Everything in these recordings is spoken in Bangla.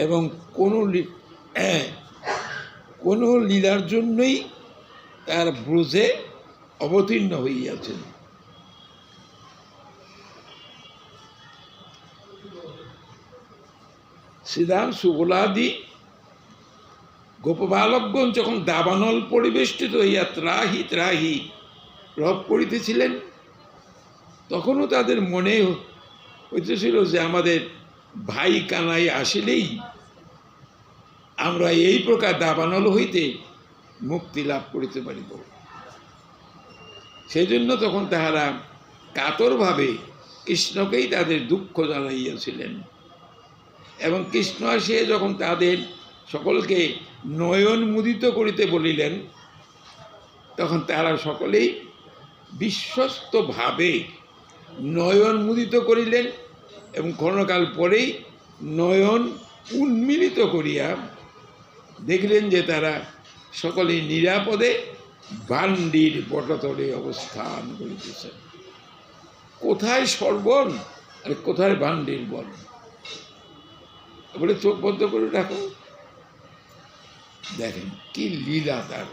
এবং কোনো লীলার জন্যই তার ব্রজে অবতীর্ণ হইয়াছেন। শ্রীরাম সুবলাদি গোপবালকগণ যখন দাবানল পরিবেষ্টিত হইয়া ত্রাহি ত্রাহি রব করিতেছিলেন, তখনও তাদের মনে হইতেছিল যে আমাদের ভাই কানাই আসিলেই আমরা এই প্রকার দাবানল হইতে মুক্তি লাভ করিতে পারিব। সেই জন্য তখন তাহারা কাতরভাবে কৃষ্ণকেই তাদের দুঃখ জানাইয়াছিলেন। এবং কৃষ্ণ আসিয়া যখন তাদের সকলকে নয়ন মুদিত করিতে বলিলেন, তখন তারা সকলেই বিশ্বস্তভাবে নয়ন মুদিত করিলেন এবং ক্ষণকাল পরেই নয়ন উন্মিলিত করিয়া দেখলেন যে তারা সকলেই নিরাপদে ভান্ডির বটতলে অবস্থান করিতেছেন। কোথায় সর্বণ আর কোথায় ভান্ডির বন? বলে চোখ বন্ধ করে রাখো, দেখেন কি লীলা তার।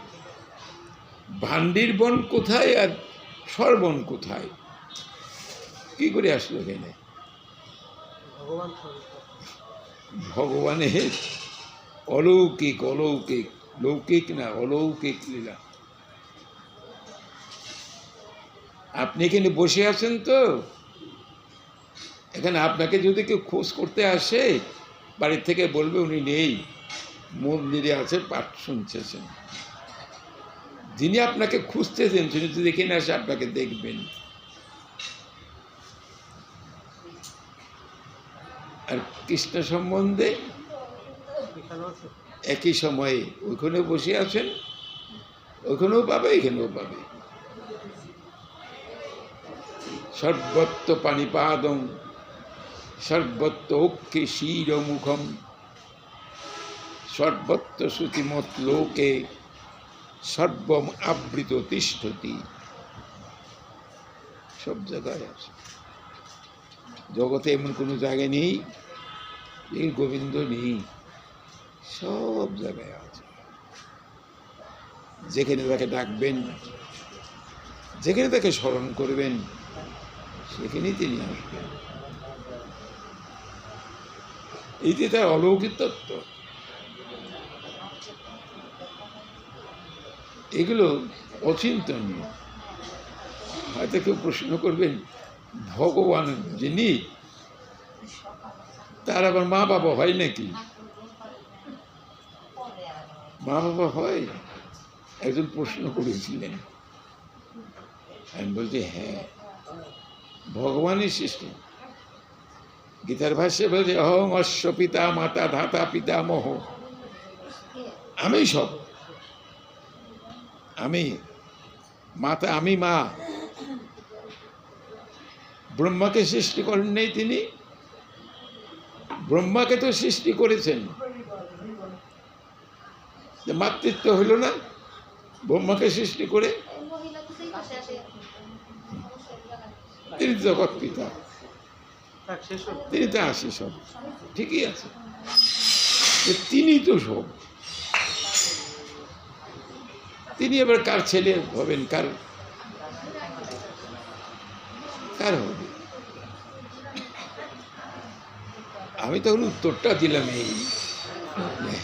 ভান্ডির বন কোথায় আর সর্বণ কোথায়? কি করে আসলো এখানে? ভগবানের অলৌকিক অলৌকিক, লৌকিক না অলৌকিক লীলা। আপনি এখানে বসে আছেন তো, এখানে আপনাকে যদি কেউ খোঁজ করতে আসে বাড়ির থেকে বলবে উনি নেই, মন্দিরে আছে, পাঠ শুনছেন। যিনি আপনাকে খুঁজতেছেন তিনি যদি এখানে আসে আপনাকে দেখবেন। আর কৃষ্ণ সম্বন্ধে একই সময়ে ওইখানেও বসে আছেন, ওইখানেও পাবে, এখানেও পাবে। সর্বত্র পাণিপাদং সর্বত্র অক্ষে শিরমুখম সর্বত্র শ্রুতিমত লোকে সর্বম আবৃত তিষ্ঠতি। সব জায়গায় আছে। জগতে এমন কোনো জায়গায় নেই এই গোবিন্দ নেই, সব জায়গায় আছে। যেখানে তাকে ডাকবেন, যেখানে তাকে স্মরণ করবেন, সেখানেই তিনি আসবেন। এই যে তার অলৌকিক তত্ত্ব, এগুলো অচিন্তনীয়। হয়তো কেউ প্রশ্ন করবেন, ভগবান যিনি, তার আবার মা বাবা হয় নাকি? মা বাবা হয়? একজন প্রশ্ন করেছিলেন। আমি বলছি হ্যাঁ, ভগবানই সৃষ্টি। গীতার ভাষ্যে বলছে অহং অশ্ব পিতা মাতা ধাতা পিতামহ। আমি সব, আমি মাতা, আমি মা। ব্রহ্মাকে সৃষ্টি করেন নাই তিনি? ব্রহ্মাকে তো সৃষ্টি করেছেন, মাতৃত্ব হইল না ব্রহ্মাকে সৃষ্টি করে? তিনি জগৎ পিতা, তিনি তো আসে সব, ঠিকই আছে। তিনি তো সব। তিনি এবার কার ছেলে হবেন, কার কার হবে? আমি তখন উত্তরটা দিলাম এই,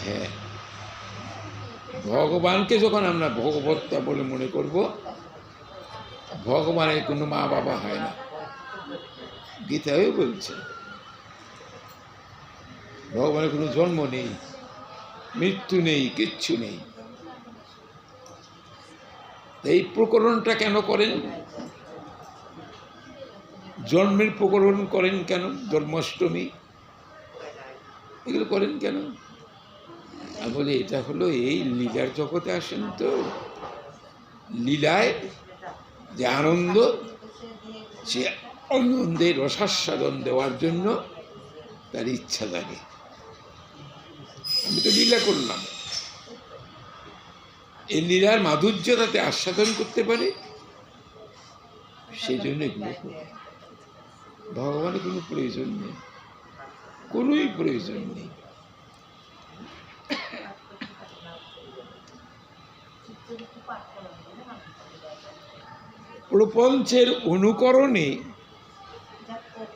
হ্যাঁ, ভগবানকে যখন আমরা ভগবত্তা বলে মনে করব, ভগবানের কোনো মা বাবা হয় না। গীতায় বলছে ভগবানের কোনো জন্ম নেই, মৃত্যু নেই, কিচ্ছু নেই। এই প্রকরণটা কেন করেন? জন্মের প্রকরণ করেন কেন? জন্মাষ্টমী এগুলো করেন কেন? আমি বলি এটা হলো এই লীলার জগতে আসেন তো, লীলায় যে আনন্দ, সে আনন্দে রসাস্বাদন দেওয়ার জন্য তার ইচ্ছা জাগে। আমি তো লীলা করলাম, এই লীলার মাধুর্য তাতে আস্বাদন করতে পারে, সেই জন্য এগুলো করে। ভগবানের কোনো প্রয়োজন নেই, কোনোই প্রয়োজন নেই। প্রপঞ্চের অনুকরণে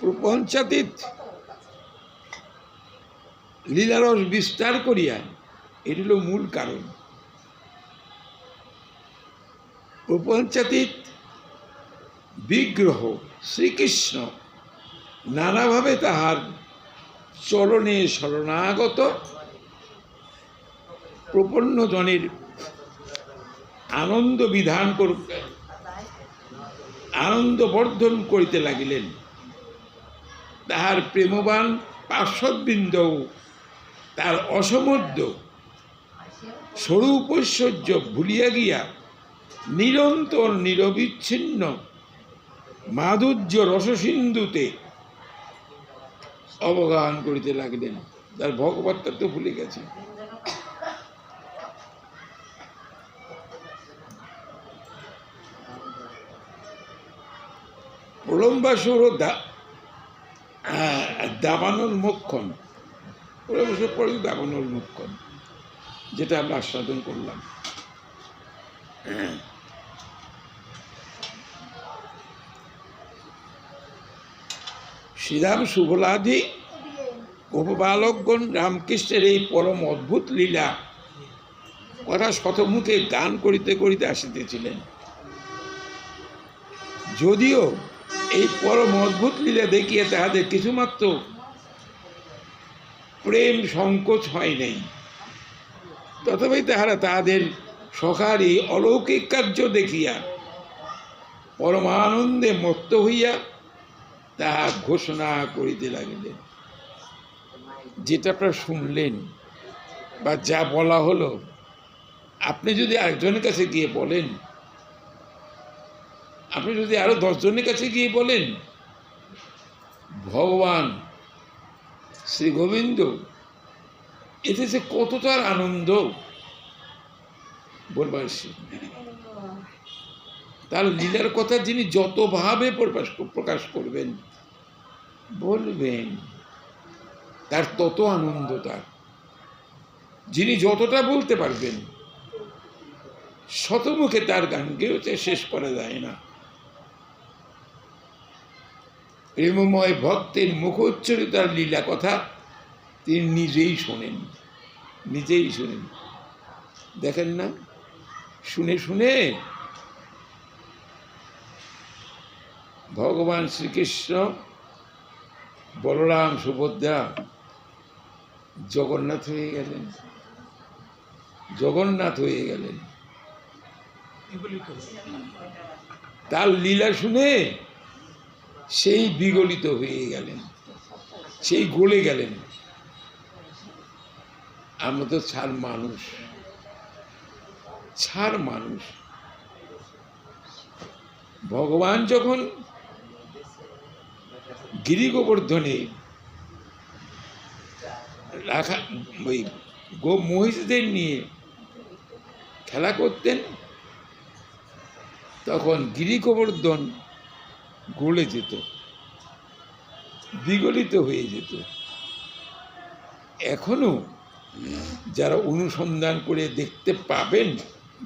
প্রপঞ্চাতীত লীলারস বিস্তার করিয়া, এটি হল মূল কারণ। প্রপঞ্চাতীত বিগ্রহ শ্রীকৃষ্ণ নানাভাবে তাহার চরণে শরণাগত প্রপন্ন জনের আনন্দ বিধান আনন্দ বর্ধন করিতে লাগিলেন। তাহার প্রেমবান পার্শ্ববৃন্দ তার অসমর্থ স্বরূপ ঐশ্বর্য ভুলিয়া গিয়া নিরন্তর নিরবিচ্ছিন্ন মাধুর্য রসসিন্ধুতে অবগাহন করিতে লাগিলেন। তার ভগবত্তা তো ভুলে গেছে। প্রলম্বাসুর দাবানল মোক্ষণ, প্রলম্বাসুর পরে দাবানল মোক্ষণ, যেটা আমরা আস্বাদন করলাম। শ্রীরাম সুবলাদি গোপবালকগণ রামকৃষ্ণের এই পরম অদ্ভুত লীলা কথা শতমুখে গান করিতে করিতে আসিতেছিলেন। যদিও এই পরম অদ্ভুত লীলা দেখিয়ে তাহাদের কিছুমাত্র প্রেম সংকোচ হয় নাই, তথাপি তাহারা তাহাদের সখার এই অলৌকিক কার্য দেখিয়া পরমানন্দে মত্ত হইয়া তাহা ঘোষণা করিতে লাগিলেন। যেটা আপনারা শুনলেন বা যা বলা হলো, আপনি যদি আরেকজনের কাছে গিয়ে বলেন, আপনি যদি আরো 10 জনের কাছে গিয়ে বলেন ভগবান শ্রী গোবিন্দ এতে যে কত তার আনন্দ বলবার, তার লীলার কথা যিনি যতভাবে প্রকাশ করবেন বলবেন, তার তত আনন্দ। তার যিনি যতটা বলতে পারবেন, শতমুখে তার গানকেও শেষ করা যায় না। প্রেমময় ভক্তের মুখোচ্চারিত লীলা কথা তিনি নিজেই শোনেন, নিজেই শোনেন। দেখেন না, শুনে শুনে ভগবান শ্রীকৃষ্ণ, বলরাম, সুভদ্রা জগন্নাথ হয়ে গেলেন, জগন্নাথ হয়ে গেলেন। তার লীলা শুনে সেই বিগলিত হয়ে গেলেন, সেই গলে গেলেন। আমরা তো ছাড় মানুষ, ছাড় মানুষ। ভগবান যখন গিরি গোবর্ধনে রাখা ওই মহিষদের নিয়ে খেলা করতেন, তখন গিরি গোবর্ধন গলে যেত, বিগলিত হয়ে যেত। এখনো যারা অনুসন্ধান করে দেখতে পাবেন,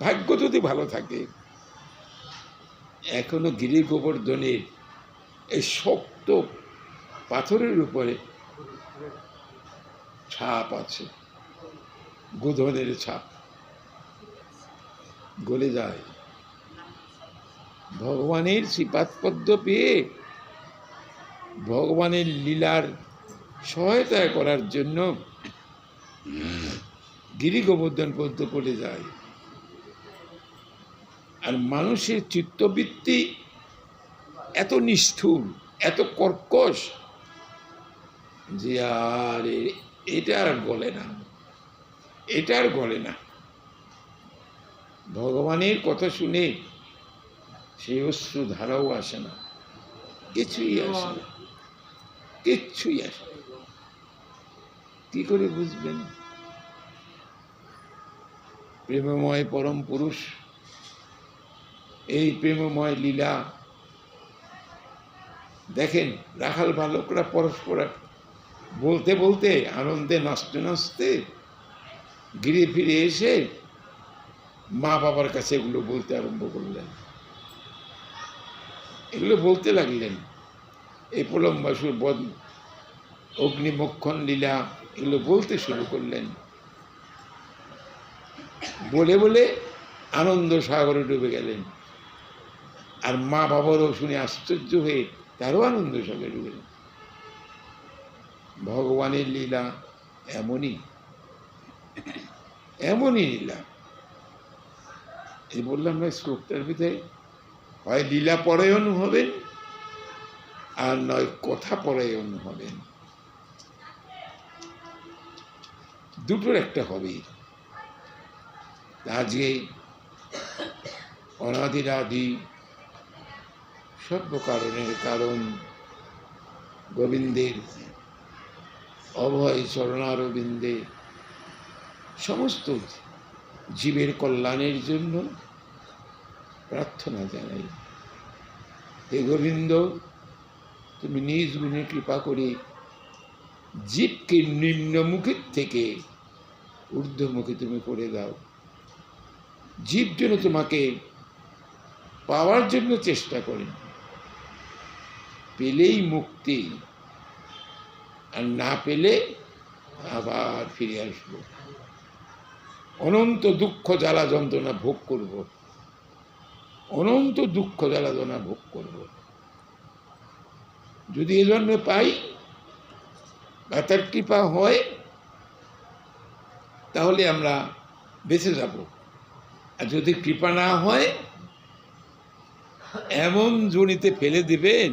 ভাগ্য যদি ভালো থাকে, এখনো গিরি গোবর্ধনের এই শক্ত পাথরের উপরে ছাপ আছে, গোধনের ছাপ, গলে যায়। ভগবানের শ্রীপাদপদ্ম পেয়ে ভগবানের লীলার সহায়তা করার জন্য গিরি গোবর্ধন পদ্ম পড়ে যায়। আর মানুষের চিত্তবৃত্তি এত নিষ্ঠুর, এত কর্কশ যে আর এটা আর গলে না, এটা আর গলে না। ভগবানের কথা শুনে সেই অশ্রু ধারাও আসে না, কিছুই আসে না, কিচ্ছুই আসে না। কি করে বুঝবেন? প্রেমময় পরম পুরুষ এই প্রেমময় লীলা দেখেন। রাখাল বালকরা পরস্পর বলতে বলতে, আনন্দে নাচতে নাচতে গিরে ফিরে এসে মা বাবার কাছে এগুলো বলতে আরম্ভ করলেন, এগুলো বলতে লাগলেন। এই প্রলম্বাসুর বধ, অগ্নিমোক্ষণ লীলা, এগুলো বলতে শুরু করলেন। বলে বলে আনন্দ সাগরে ডুবে গেলেন। আর মা বাবারও শুনে আশ্চর্য হয়ে তারও আনন্দ সাগরে ডুবে গেলেন। ভগবানের লীলা এমনই, এমনই লীলা। এই বললাম না, শ্লোকটার ভিতরে হয় লীলা পরায়ণ হবেন আর নয় কথা পরায়ণ হবেন, দুটোর একটা হবেই। আজকে অনাদিরাদি সর্ব কারণের কারণ গোবিন্দের অভয় চরণারবিন্দে সমস্ত জীবের কল্যাণের জন্য প্রার্থনা জানাই। হে গোবিন্দ, তুমি নিজ গুণে কৃপা করে জীবকে নিম্নমুখের থেকে ঊর্ধ্বমুখে তুমি করে দাও। জীব যেন তোমাকে পাওয়ার জন্য চেষ্টা করেন, পেলেই মুক্তি, আর না পেলে আবার ফিরে আসবো, অনন্ত দুঃখ জ্বালা যন্ত্রণা ভোগ করব, অনন্ত দুঃখ জ্বালা যন্ত্রণা ভোগ করব। যদি এ জন্মে পাই বা তার কৃপা হয় তাহলে আমরা বেঁচে যাব, আর যদি কৃপা না হয় এমন জনিতে ফেলে দিবেন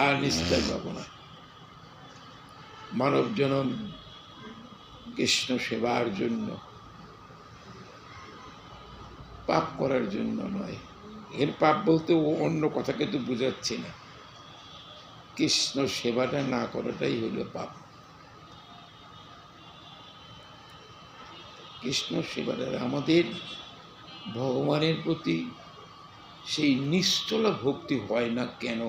আর নিস্তার পাবো না। মানব জনম কৃষ্ণ সেবার জন্য, পাপ করার জন্য নয়। এর পাপ বলতে অন্য কথা কিন্তু বুঝাচ্ছি না, কৃষ্ণ সেবাটা না করাটাই হলো পাপ। কৃষ্ণ সেবাটা আমাদের ভগবানের প্রতি সেই নিশ্চলা ভক্তি হয় না কেন?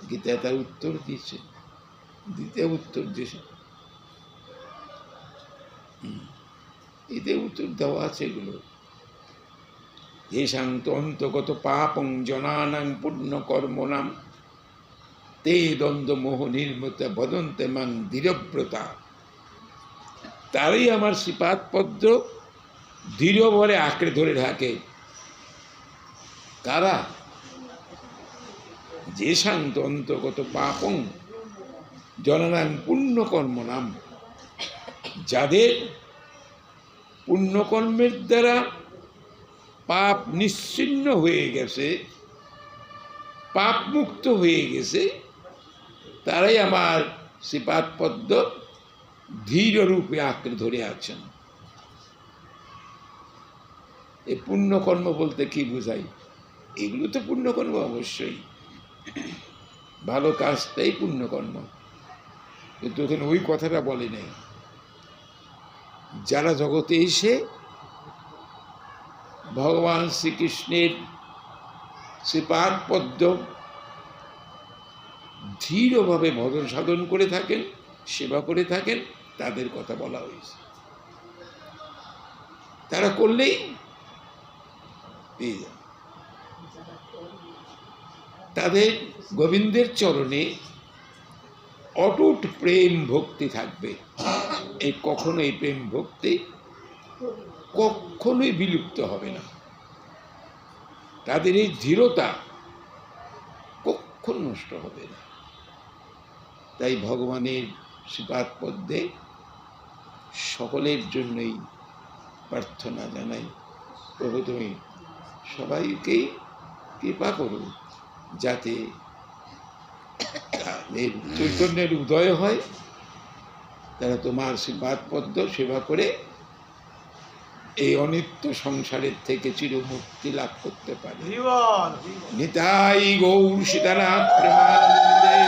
গীতা তার উত্তর দিয়েছে, দ্বিতীয় উত্তর দিয়েছে, এতে উত্তর দেওয়া আছে এগুলো। যেসাং অন্তগত পাপং জনানাং পুণ্য কর্মনাম তে দ্বন্দ্ব মোহ নির্মতা বদন্তে মাং দৃঢ়ব্রতা। তারই আমার শ্রীপাদ পদ্ম দৃঢ় ভরে আঁকড়ে ধরে থাকে। কারা? যেসাং অন্তগত পাপং জনানাং পুণ্য কর্মনাম, যাদের পুণ্যকর্মের দ্বারা পাপ নিশ্চিহ্ন হয়ে গেছে, পাপ মুক্ত হয়ে গেছে, তারাই আমার শ্রীপাদ পদ্ম ধীর রূপে আঁকড়ে ধরে আছেন। এই পুণ্যকর্ম বলতে কি বোঝাই? এগুলো তো পুণ্যকর্ম, অবশ্যই ভালো কাজটাই পুণ্যকর্ম, কিন্তু ওখানে ওই কথাটা বলে নাই। যারা জগতে এসে ভগবান শ্রীকৃষ্ণের শ্রীপাদ পদ্ম ধীরভাবে ভজন সাধন করে থাকেন, সেবা করে থাকেন, তাদের কথা বলা হয়েছে। তারা করলেই পেয়ে যাবে। তাদের গোবিন্দের চরণে অটুট প্রেম ভক্তি থাকবে। এই কখনোই প্রেম ভক্তি কখনোই বিলুপ্ত হবে না। তাদের এই দৃঢ়তা কখনো নষ্ট হবে না। তাই ভগবানের শ্রীপাদ পদ্মে সকলের জন্যই প্রার্থনা জানাই, প্রভু তুমি সবাইকেই কৃপা করো যাতে তাদের চৈতন্যের উদয় হয়, তারা তোমার শ্রীপাদ পদ্ম সেবা করে এই অনিত্য সংসারের থেকে চিরমুক্তি লাভ করতে পারে। নিতাই গৌর সীতানাথ প্রেমানন্দে।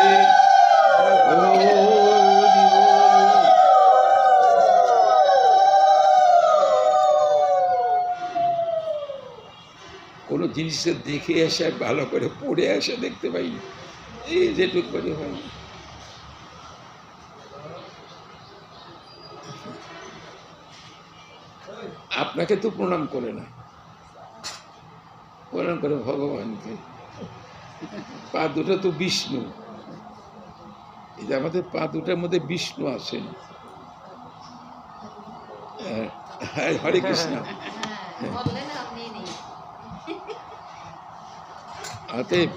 কোনো জিনিসটা দেখে আসে, ভালো করে পড়ে আসে দেখতে পাই, এই যেটুক করে হয়। আপনাকে তো প্রণাম করে না, প্রণাম করে ভগবানকে। পা দুটো তো বিষ্ণু, এই যে আমাদের পা দুটার মধ্যে বিষ্ণু আছেন। হরে কৃষ্ণ। অতএব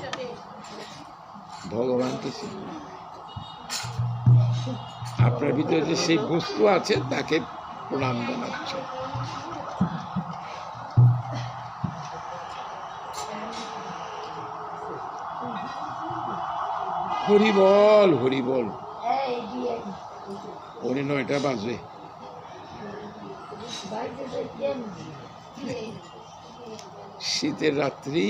ভগবানকে আপনার ভিতরে যে সেই বস্তু আছে তাকে প্রণাম জানাচ্ছে। হরি বল, হরি বল। 9:30 বাজে। শীতের রাত্রি,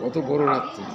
কত বড় রাত্রি।